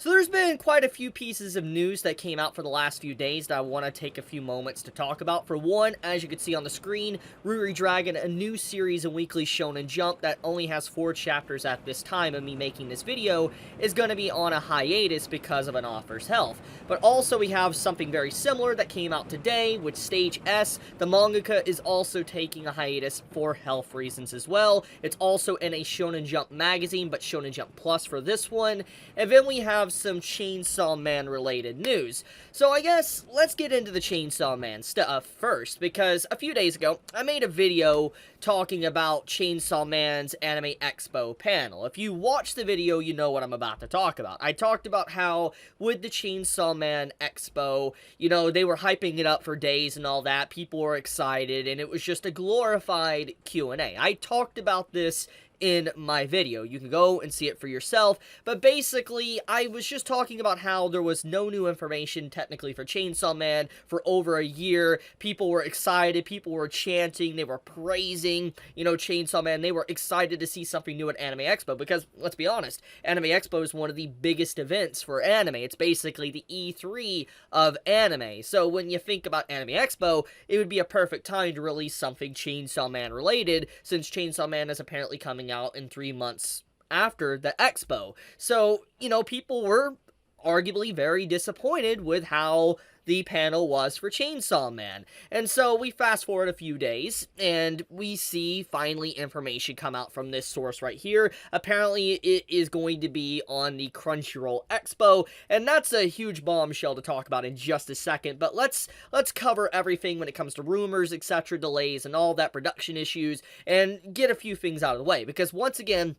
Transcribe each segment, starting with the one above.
So there's been quite a few pieces of news that came out for the last few days that I want to take a few moments to talk about. For one, as you can see on the screen, Ruridragon, a new series in Weekly Shonen Jump that only has 4 chapters at this time of me making this video, is going to be on a hiatus because of an author's health. But also we have something very similar that came out today with Stage S. The mangaka is also taking a hiatus for health reasons as well. It's also in a Shonen Jump magazine, but Shonen Jump Plus for this one. And then we have some Chainsaw Man related news. So I guess let's get into the Chainsaw Man stuff first, because a few days ago I made a video talking about Chainsaw Man's Anime Expo panel. If you watch the video, you know what I'm about to talk about. I talked about how with the Chainsaw Man Expo, you know, they were hyping it up for days and all that. People were excited, and it was just a glorified Q&A. I talked about this in my video. You can go and see it for yourself, but basically, I was just talking about how there was no new information technically for Chainsaw Man for over a year. People were excited, people were chanting, they were praising, you know, Chainsaw Man. They were excited to see something new at Anime Expo, because, let's be honest, Anime Expo is one of the biggest events for anime. It's basically the E3 of anime. So when you think about Anime Expo, it would be a perfect time to release something Chainsaw Man related, since Chainsaw Man is apparently coming out in 3 months after the expo. So, you know, people were arguably very disappointed with how the panel was for Chainsaw Man. And so we fast forward a few days, and we see finally information come out from this source right here. Apparently it is going to be on the Crunchyroll Expo, and that's a huge bombshell to talk about in just a second. But let's cover everything when it comes to rumors, etc., delays, and all that, production issues, and get a few things out of the way. Because once again,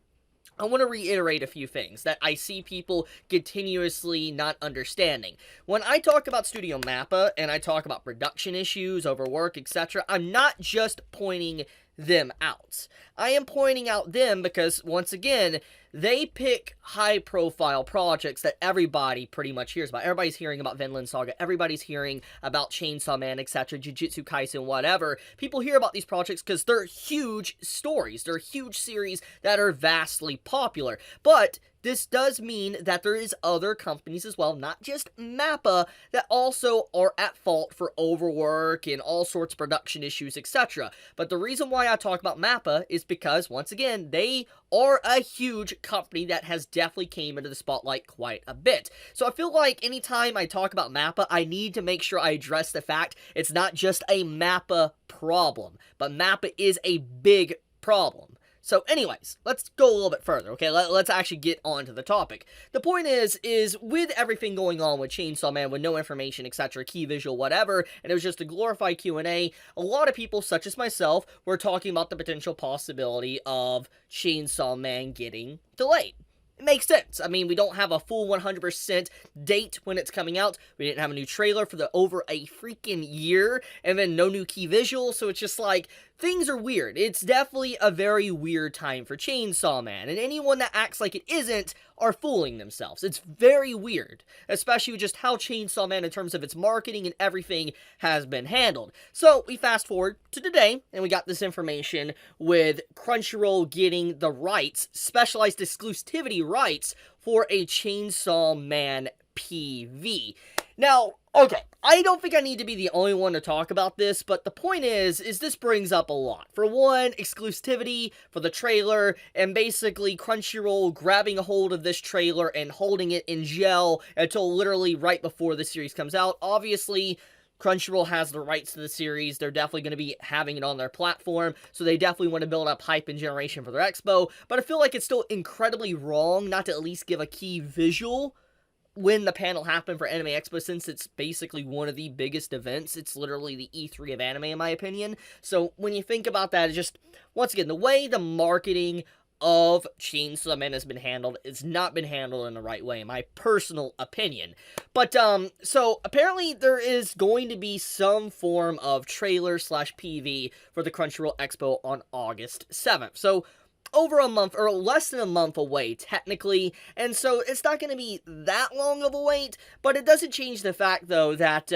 I want to reiterate a few things that I see people continuously not understanding. When I talk about Studio Mappa and I talk about production issues, overwork, etc., I'm not just pointing them out. I am pointing out them because, once again, they pick high-profile projects that everybody pretty much hears about. Everybody's hearing about Vinland Saga, everybody's hearing about Chainsaw Man, etc., Jujutsu Kaisen, whatever. People hear about these projects because they're huge stories, they're huge series that are vastly popular. But this does mean that there is other companies as well, not just Mappa, that also are at fault for overwork and all sorts of production issues, etc. But the reason why I talk about Mappa is because, once again, they are a huge company that has definitely came into the spotlight quite a bit. So I feel like anytime I talk about Mappa, I need to make sure I address the fact it's not just a Mappa problem, but Mappa is a big problem. So anyways, let's go a little bit further, okay? Let's actually get on to the topic. The point is with everything going on with Chainsaw Man, with no information, etc., key visual, whatever, and it was just a glorified Q&A, a lot of people, such as myself, were talking about the potential possibility of Chainsaw Man getting delayed. It makes sense. I mean, we don't have a full 100% date when it's coming out. We didn't have a new trailer for over a freaking year, and then no new key visual, so it's just like, things are weird. It's definitely a very weird time for Chainsaw Man, and anyone that acts like it isn't are fooling themselves. It's very weird, especially with just how Chainsaw Man, in terms of its marketing and everything, has been handled. So, we fast forward to today, and we got this information with Crunchyroll getting the rights, specialized exclusivity rights, for a Chainsaw Man PV. Now, okay, I don't think I need to be the only one to talk about this, but the point is this brings up a lot. For one, exclusivity for the trailer, and basically Crunchyroll grabbing a hold of this trailer and holding it in gel until literally right before the series comes out. Obviously, Crunchyroll has the rights to the series. They're definitely going to be having it on their platform, so they definitely want to build up hype and generation for their expo, but I feel like it's still incredibly wrong not to at least give a key visual when the panel happened for Anime Expo, since it's basically one of the biggest events. It's literally the E3 of anime, in my opinion. So when you think about that, it's just, once again, the way the marketing of Chainsaw Man has been handled, it's not been handled in the right way, in my personal opinion. But, so, apparently there is going to be some form of trailer slash PV for the Crunchyroll Expo on August 7th. So, over a month, or less than a month away, technically, and so it's not going to be that long of a wait, but it doesn't change the fact, though, that,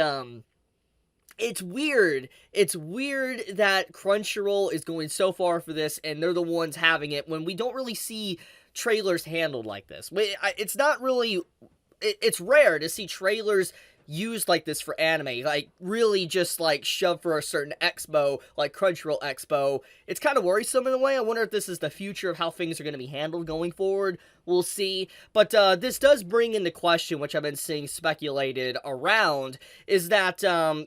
it's weird. It's weird that Crunchyroll is going so far for this, and they're the ones having it, when we don't really see trailers handled like this. It's not really it's rare to see trailers used like this for anime, like really just like shoved for a certain expo, like Crunchyroll Expo. It's kind of worrisome in a way. I wonder if this is the future of how things are going to be handled going forward. We'll see. But this does bring into question, which I've been seeing speculated around, is that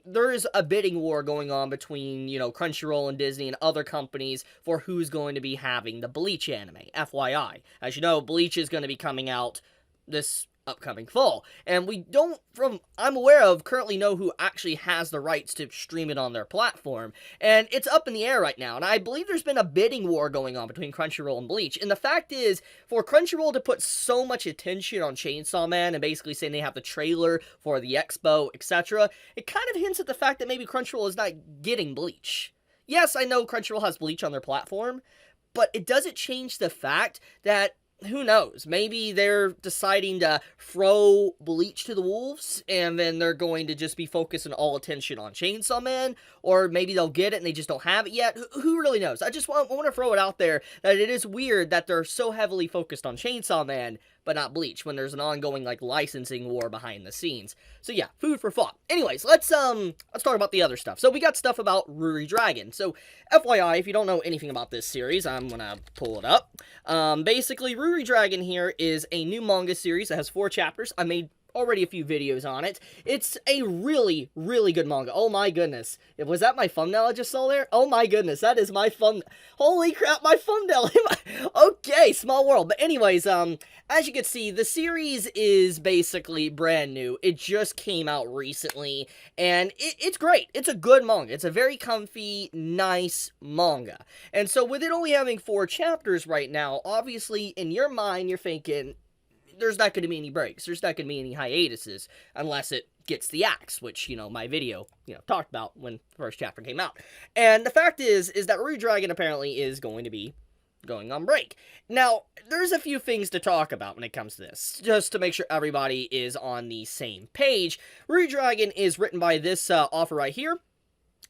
there is a bidding war going on between, you know, Crunchyroll and Disney and other companies for who's going to be having the Bleach anime, FYI. As you know, Bleach is going to be coming out this upcoming fall, and we don't, from I'm aware of, currently know who actually has the rights to stream it on their platform, and it's up in the air right now, and I believe there's been a bidding war going on between Crunchyroll and Bleach, and the fact is, for Crunchyroll to put so much attention on Chainsaw Man, and basically saying they have the trailer for the expo, etc., it kind of hints at the fact that maybe Crunchyroll is not getting Bleach. Yes, I know Crunchyroll has Bleach on their platform, but it doesn't change the fact that who knows? Maybe they're deciding to throw Bleach to the wolves, and then they're going to just be focusing all attention on Chainsaw Man, or maybe they'll get it and they just don't have it yet. Who really knows? I just want to throw it out there that it is weird that they're so heavily focused on Chainsaw Man, but not Bleach, when there's an ongoing, like, licensing war behind the scenes. So yeah, food for thought. Anyways, let's talk about the other stuff. So we got stuff about ruridragon. So FYI, if you don't know anything about this series, I'm gonna pull it up. Basically, ruridragon here is a new manga series that has 4 chapters. I made already a few videos on it. It's a really, really good manga. Oh my goodness. Was that my thumbnail I just saw there? Oh my goodness, that is my thumb. Holy crap, my thumbnail. Okay, small world. But anyways, as you can see, the series is basically brand new. It just came out recently, and it's great. It's a good manga. It's a very comfy, nice manga. And so with it only having 4 chapters right now, obviously in your mind, you're thinking, there's not going to be any breaks. There's not going to be any hiatuses unless it gets the axe, which, you know, my video, talked about when the first chapter came out. And the fact is that ruridragon apparently is going to be going on break. Now, there's a few things to talk about when it comes to this, just to make sure everybody is on the same page. ruridragon is written by this author right here.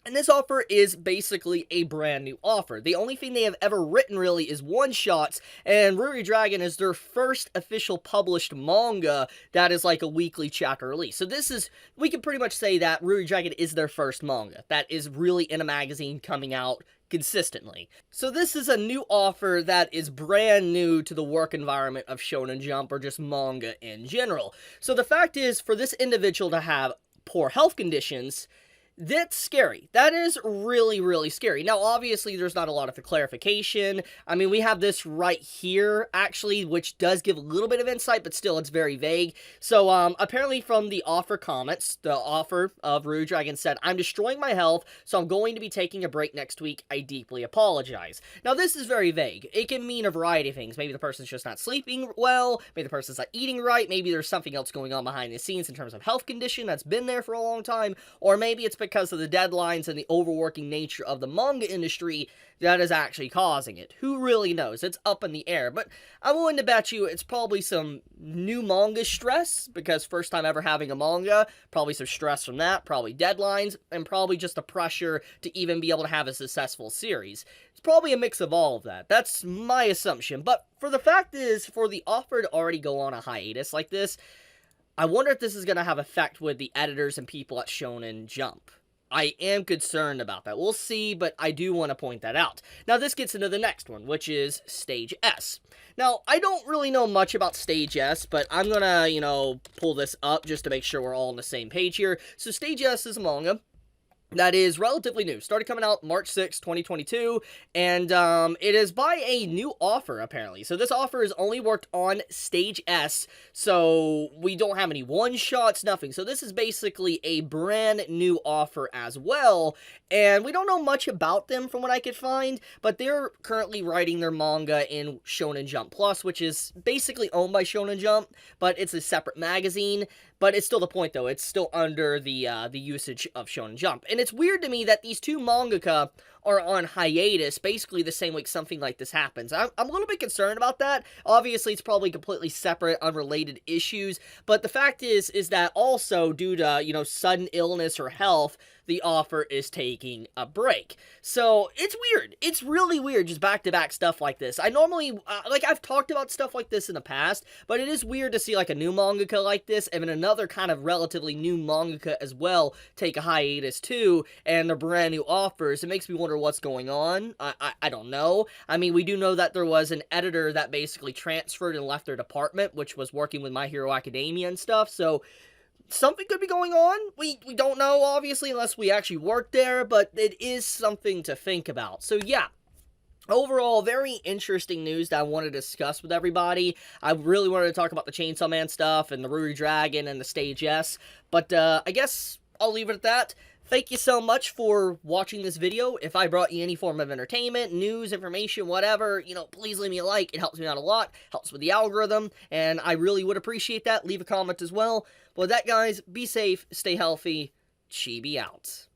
And this offer is basically a brand new offer. The only thing they have ever written really is one-shots, and ruridragon is their first official published manga that is like a weekly chapter release. So this is, we can pretty much say that ruridragon is their first manga that is really in a magazine coming out consistently. So this is a new offer that is brand new to the work environment of Shonen Jump or just manga in general. So the fact is, for this individual to have poor health conditions, that's scary. That is really, really scary. Now, obviously, there's not a lot of clarification. I mean, we have this right here, actually, which does give a little bit of insight, but still, it's very vague. So, apparently from the offer comments, the offer of ruridragon said, "I'm destroying my health, so I'm going to be taking a break next week. I deeply apologize." Now, this is very vague. It can mean a variety of things. Maybe the person's just not sleeping well. Maybe the person's not eating right. Maybe there's something else going on behind the scenes in terms of health condition that's been there for a long time. Or maybe it's because of the deadlines and the overworking nature of the manga industry that is actually causing it. Who really knows? It's up in the air. But I'm willing to bet you it's probably some new manga stress, because first time ever having a manga, probably some stress from that, probably deadlines, and probably just the pressure to even be able to have a successful series. It's probably a mix of all of that. That's my assumption. But for the fact is, for the offer to already go on a hiatus like this, I wonder if this is going to have effect with the editors and people at Shonen Jump. I am concerned about that. We'll see, but I do want to point that out. Now, this gets into the next one, which is Stage S. Now, I don't really know much about Stage S, but I'm gonna, pull this up just to make sure we're all on the same page here. So, Stage S is a manga that is relatively new. Started coming out March 6, 2022, and it is by a new author, apparently. So this author has only worked on Stage S, so we don't have any one-shots, nothing. So this is basically a brand new author as well, and we don't know much about them from what I could find, but they're currently writing their manga in Shonen Jump Plus, which is basically owned by Shonen Jump, but it's a separate magazine. But it's still the point, though. It's still under the usage of Shonen Jump. And it's weird to me that these two mangaka are on hiatus, basically the same week something like this happens. I'm a little bit concerned about that. Obviously, it's probably completely separate, unrelated issues, but the fact is that also due to, you know, sudden illness or health, the author is taking a break. So, it's weird. It's really weird, just back-to-back stuff like this. I normally, like, I've talked about stuff like this in the past, but it is weird to see, like, a new mangaka like this, and then another kind of relatively new mangaka as well take a hiatus too, and they're brand new authors. It makes me wonder what's going on. I don't know. I mean, we do know that there was an editor that basically transferred and left their department, which was working with My Hero Academia and stuff, so something could be going on. We don't know, obviously, unless we actually work there, but it is something to think about. So yeah, overall, very interesting news that I want to discuss with everybody. I really wanted to talk about the Chainsaw Man stuff and the ruridragon and the Stage S, but I guess I'll leave it at that. Thank you so much for watching this video. If I brought you any form of entertainment, news, information, whatever, you know, please leave me a like. It helps me out a lot, helps with the algorithm, and I really would appreciate that. Leave a comment as well. But with that, guys, be safe, stay healthy, Chibi out.